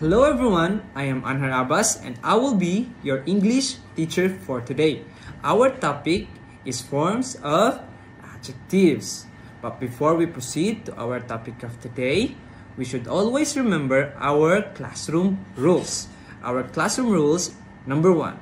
Hello everyone, I am Anhar Abbas and I will be your English teacher for today. Our topic is forms of adjectives. But before we proceed to our topic of today, we should always remember our classroom rules. Our classroom rules, number 1.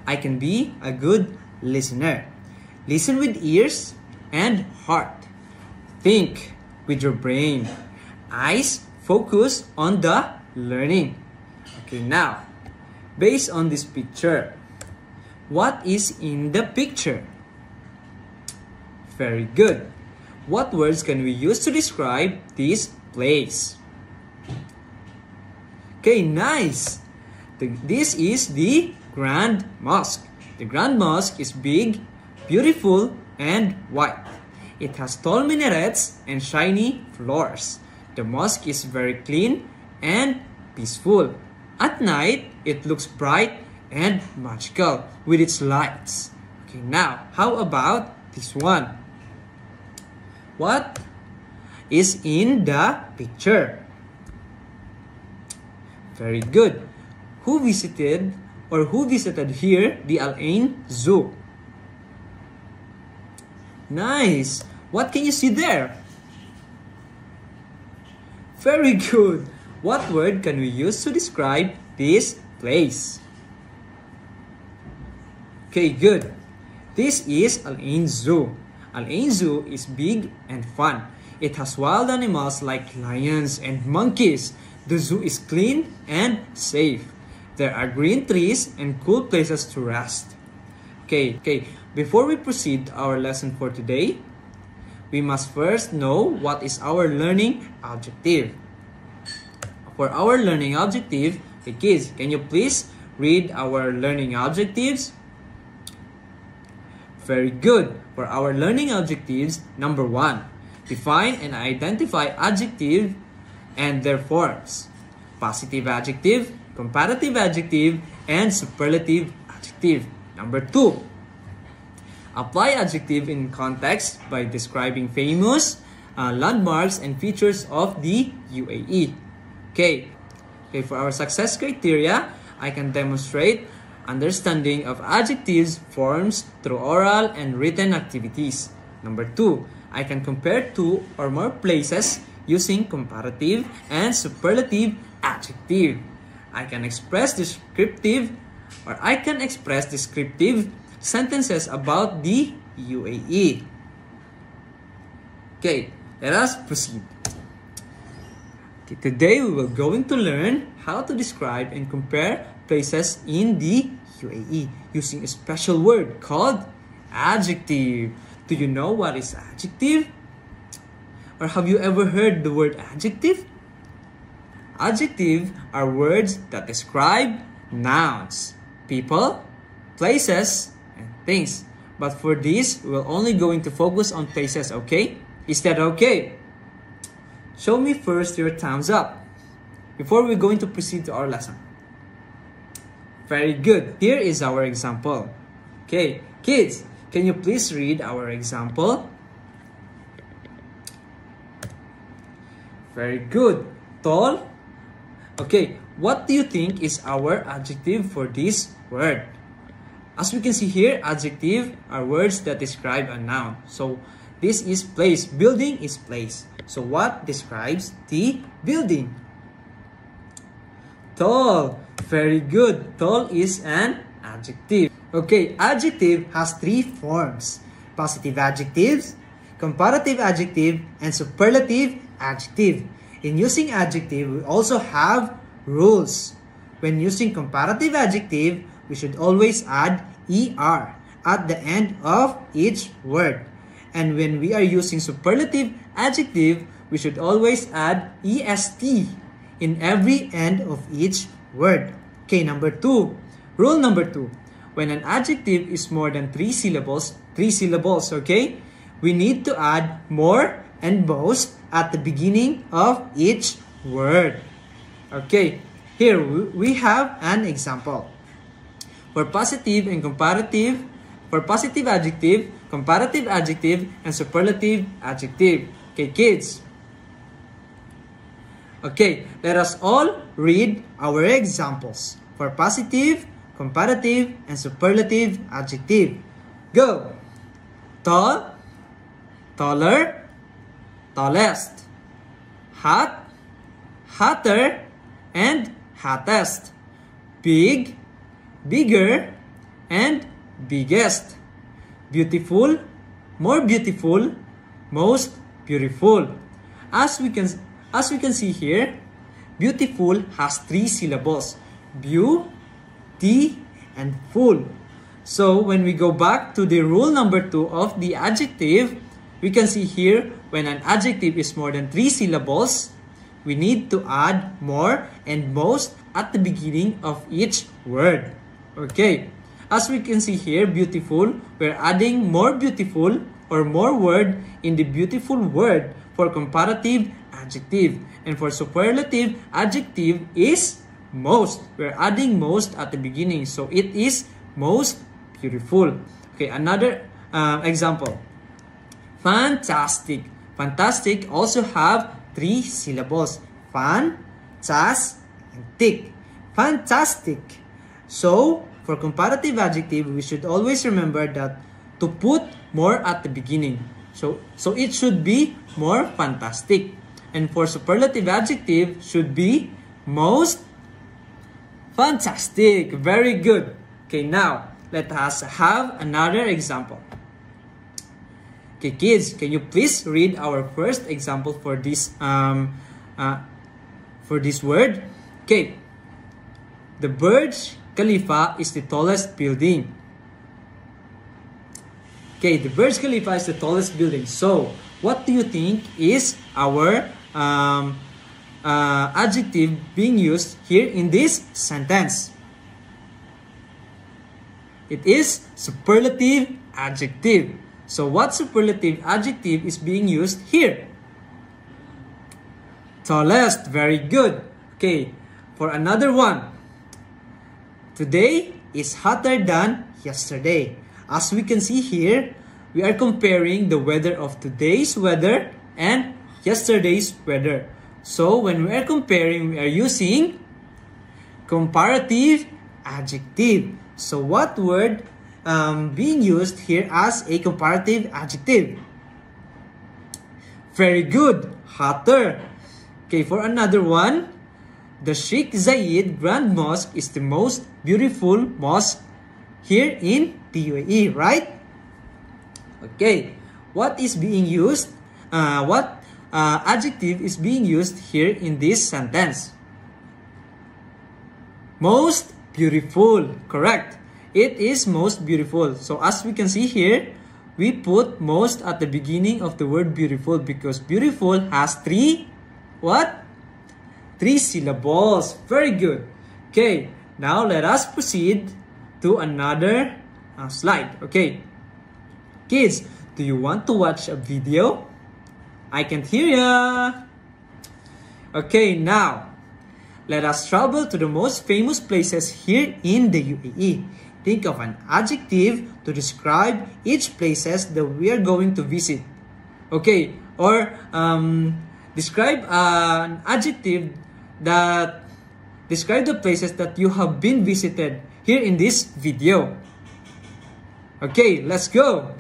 I can be a good listener. Listen with ears and heart. Think with your brain. Eyes focus on the learning. Okay, now, based on this picture, what is in the picture? Very good. What words can we use to describe this place? Okay, nice. This is the Grand Mosque. The Grand Mosque is big, beautiful, and white. It has tall minarets and shiny floors. The mosque is very clean and peaceful. At night, it looks bright and magical with its lights. Okay, now, how about this one? What is in the picture? Very good. Who visited here the Al Ain Zoo? Nice. What can you see there? Very good. What word can we use to describe this place? Okay, good. This is Al Ain Zoo. Al Ain Zoo is big and fun. It has wild animals like lions and monkeys. The zoo is clean and safe. There are green trees and cool places to rest. Okay. Before we proceed to our lesson for today, we must first know what is our learning objective. For our learning objective, okay, kids, can you please read our learning objectives? Very good. For our learning objectives, number 1, define and identify adjective and their forms. Positive adjective, comparative adjective, and superlative adjective. Number 2, apply adjective in context by describing famous landmarks and features of the UAE. Okay, for our success criteria, I can demonstrate understanding of adjectives forms through oral and written activities. Number 2, I can compare 2 or more places using comparative and superlative adjective. I can express descriptive sentences about the UAE. Okay, let us proceed. Okay, today we will going to learn how to describe and compare places in the UAE using a special word called adjective. Do you know what is adjective? Or have you ever heard the word adjective? Adjectives are words that describe nouns, people, places, and things. But for this, we're only going to focus on places, okay? Is that okay? Show me first your thumbs up before we're going to proceed to our lesson. Very good. Here is our example. Okay, kids, can you please read our example? Very good. Tall. Okay, what do you think is our adjective for this word? As we can see here, adjective are words that describe a noun. So this is place. Building is place. So what describes the building? Tall. Very good. Tall is an adjective. Okay, adjective has 3 forms. Positive adjectives, comparative adjective, and superlative adjective. In using adjective, we also have rules. When using comparative adjective, we should always add ER at the end of each word. And when we are using superlative adjective, we should always add EST in every end of each word. Okay, number 2. Rule number 2. When an adjective is more than 3 syllables, okay, we need to add more and most at the beginning of each word. Okay, here we have an example. For positive and comparative, for positive adjective, comparative adjective, and superlative adjective. Okay, kids. Okay, let us all read our examples for positive, comparative, and superlative adjective. Go! Tall, taller, tallest. Hot, hotter, and hottest. Big, bigger, and biggest. Beautiful, more beautiful, most beautiful. As we can see here, beautiful has 3 syllables: beauty and full. So when we go back to the rule number 2 of the adjective, we can see here when an adjective is more than 3 syllables, we need to add more and most at the beginning of each word. Okay, as we can see here, beautiful, we're adding more beautiful or more word in the beautiful word for comparative adjective. And for superlative adjective is most. We're adding most at the beginning, so it is most beautiful. Okay, another example. Fantastic. Fantastic also have 3 syllables. Fan, tas, and tick. Fantastic. So, for comparative adjective, we should always remember that to put more at the beginning. So it should be more fantastic. And for superlative adjective, should be most fantastic. Very good. Okay, now, let us have another example. Okay, kids, can you please read our first example for this word? Okay, the Burj Khalifa is the tallest building. Okay, the Burj Khalifa is the tallest building. So, what do you think is our adjective being used here in this sentence? It is superlative adjective. So what superlative adjective is being used here? Tallest. Very good. Okay, for another one. Today is hotter than yesterday. As we can see here, we are comparing the weather of today's weather and yesterday's weather. So when we are comparing, we are using comparative adjective. So what word being used here as a comparative adjective? Very good. Hotter. Okay, for another one, the Sheikh Zayed Grand Mosque is the most beautiful mosque here in the UAE, right? Okay, what is being used? What adjective is being used here in this sentence? Most beautiful. Correct. It is most beautiful. So as we can see here, we put most at the beginning of the word beautiful because beautiful has 3 what? 3 syllables. Very good. Okay, now let us proceed to another slide. Okay, kids, do you want to watch a video? I can't hear ya. Okay, now let us travel to the most famous places here in the UAE. Think of an adjective to describe each places that we are going to visit. Okay, or describe an adjective that describe the places that you have been visited here in this video. Okay, let's go.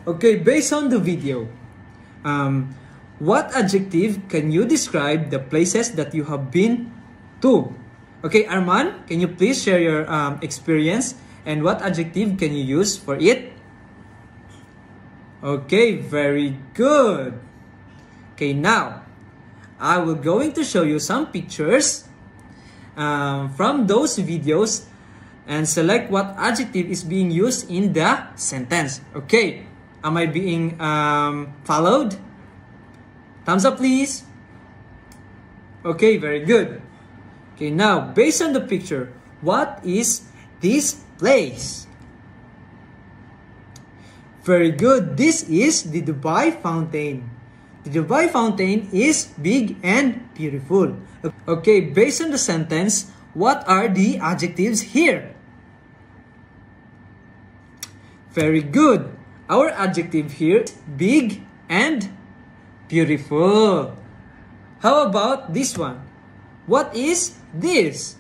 Okay, based on the video, what adjective can you describe the places that you have been to? Okay, Arman, can you please share your experience and what adjective can you use for it? Okay, very good. Okay, now I will going to show you some pictures from those videos and select what adjective is being used in the sentence. Okay, am I being followed? Thumbs up, please. Okay, very good. Okay, now based on the picture, what is this place? Very good. This is the Dubai Fountain. The Dubai Fountain is big and beautiful. Okay, based on the sentence, what are the adjectives here? Very good. Our adjective here is big and beautiful. How about this one? What is this?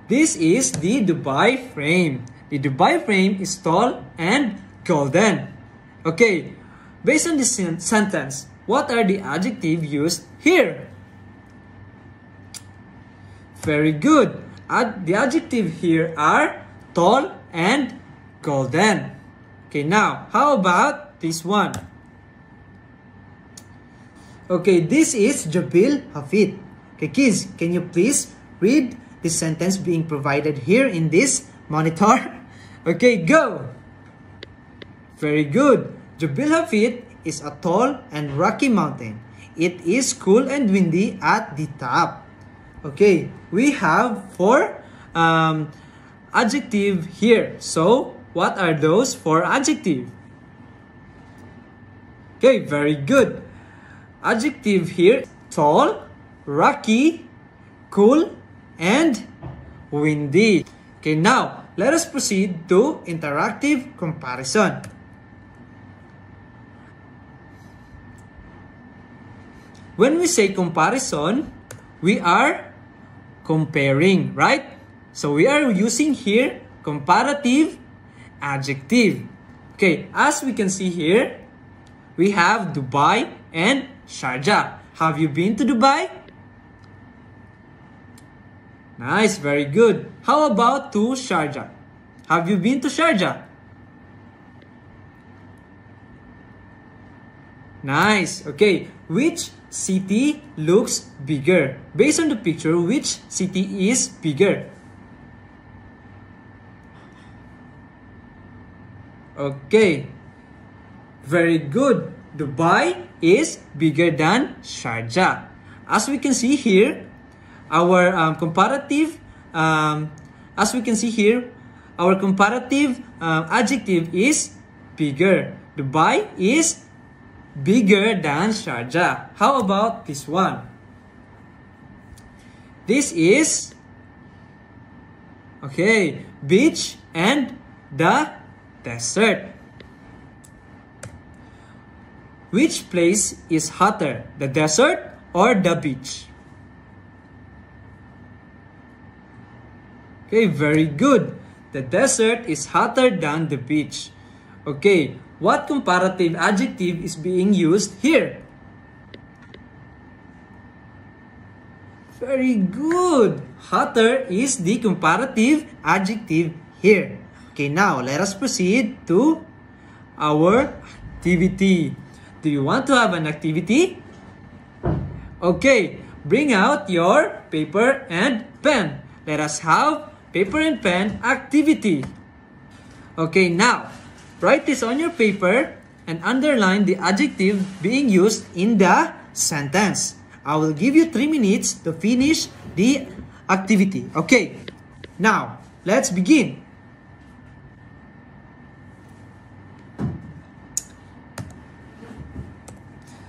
This is the Dubai frame. The Dubai frame is tall and golden. Okay, based on this sentence, what are the adjectives used here? Very good. The adjectives here are tall and golden. Okay, now, how about this one? Okay, this is Jabil Hafid. Okay, kids, can you please read the sentence being provided here in this monitor? Okay, go! Very good. Jabil Hafid is a tall and rocky mountain. It is cool and windy at the top. Okay, we have 4 adjectives here. So, what are those 4 adjectives? Okay, very good. Adjective here, tall, rocky, cool, and windy. Okay, now, let us proceed to interactive comparison. When we say comparison, we are comparing, right? So we are using here comparative adjective. Okay, as we can see here, we have Dubai and Sharjah. Have you been to Dubai? Nice, very good. How about to Sharjah? Have you been to Sharjah? Nice. Okay, which city looks bigger? Based on the picture, which city is bigger? Okay, very good. Dubai is bigger than Sharjah. As we can see here, our comparative adjective is bigger. Dubai is bigger than Sharjah. How about this one? This is beach and the desert. Which place is hotter, the desert or the beach? Okay, very good. The desert is hotter than the beach. Okay, what comparative adjective is being used here? Very good. Hotter is the comparative adjective here. Okay, now let us proceed to our activity. Do you want to have an activity? Okay, bring out your paper and pen. Let us have paper and pen activity. Okay, now, write this on your paper and underline the adjective being used in the sentence. I will give you 3 minutes to finish the activity. Okay, now, let's begin.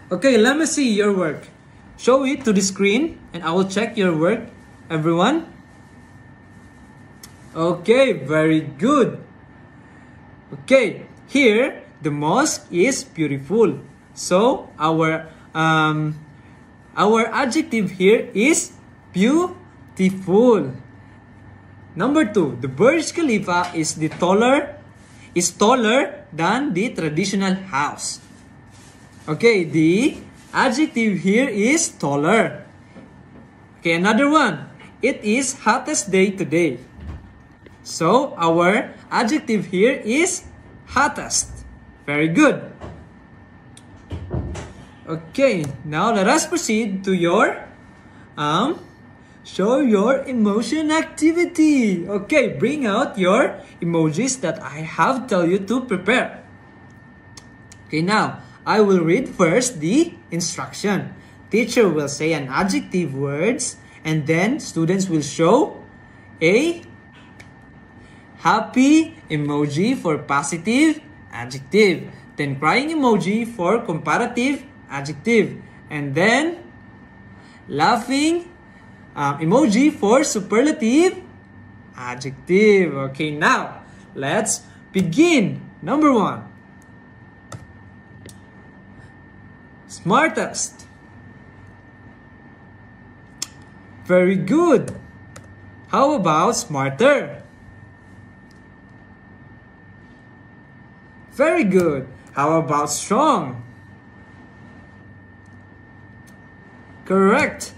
Okay, let me see your work. Show it to the screen and I will check your work, everyone. Okay, very good. Okay, here the mosque is beautiful. So our adjective here is beautiful. Number 2, the Burj Khalifa is the taller is taller than the traditional house. Okay, the adjective here is taller. Okay, another one. It is hottest day today. So, our adjective here is hottest. Very good. Okay, now let us proceed to your show your emotion activity. Okay, bring out your emojis that I have tell you to prepare. Okay, now I will read first the instruction. Teacher will say an adjective words and then students will show a happy emoji for positive adjective, then crying emoji for comparative adjective, and then laughing emoji for superlative adjective. Okay, now let's begin. Number 1. Smartest. Very good. How about smarter? Very good. How about strong? Correct.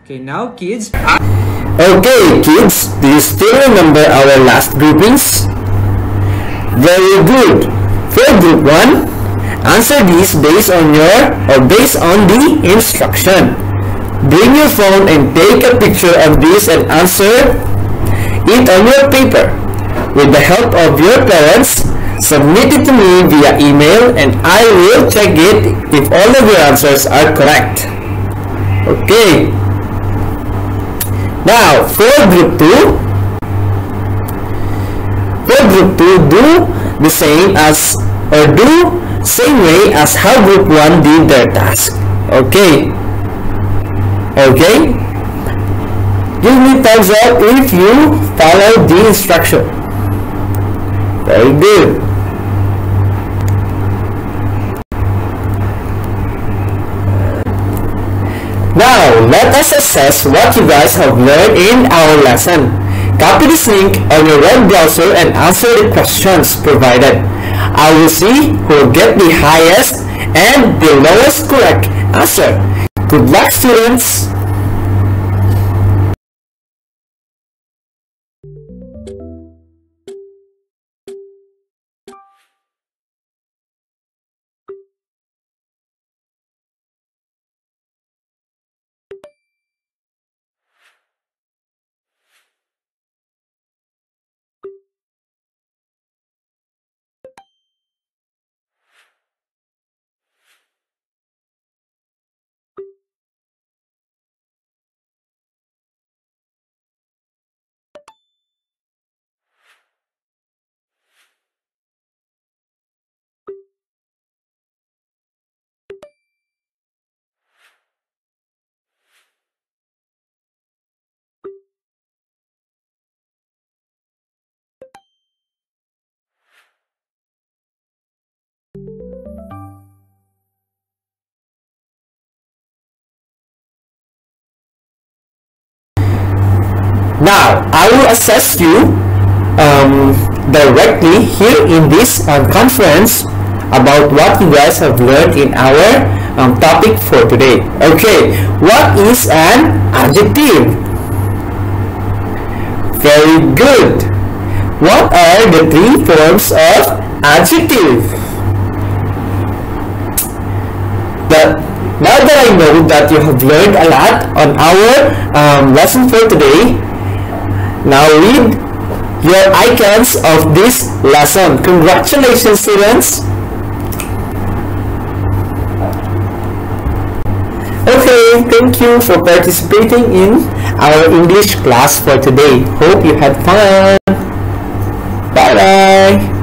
Okay, now kids. Okay, kids, do you still remember our last groupings? Very good. For group 1, answer these based on the instruction. Bring your phone and take a picture of this and answer it on your paper. With the help of your parents, submit it to me via email and I will check it if all of your answers are correct. Okay. Now, for group 2, do the same way as how group 1 did their task. Okay. Okay. Give me thumbs up if you follow the instruction. Very good. Now, let us assess what you guys have learned in our lesson. Copy this link on your web browser and answer the questions provided. I will see who will get the highest and the lowest correct answer. Good luck, students! Now, I will assess you directly here in this conference about what you guys have learned in our topic for today. Okay, what is an adjective? Very good. What are the 3 forms of adjective? Now that I know that you have learned a lot on our lesson for today, now read your icons of this lesson. Congratulations, students! Okay, thank you for participating in our English class for today. Hope you had fun. Bye-bye!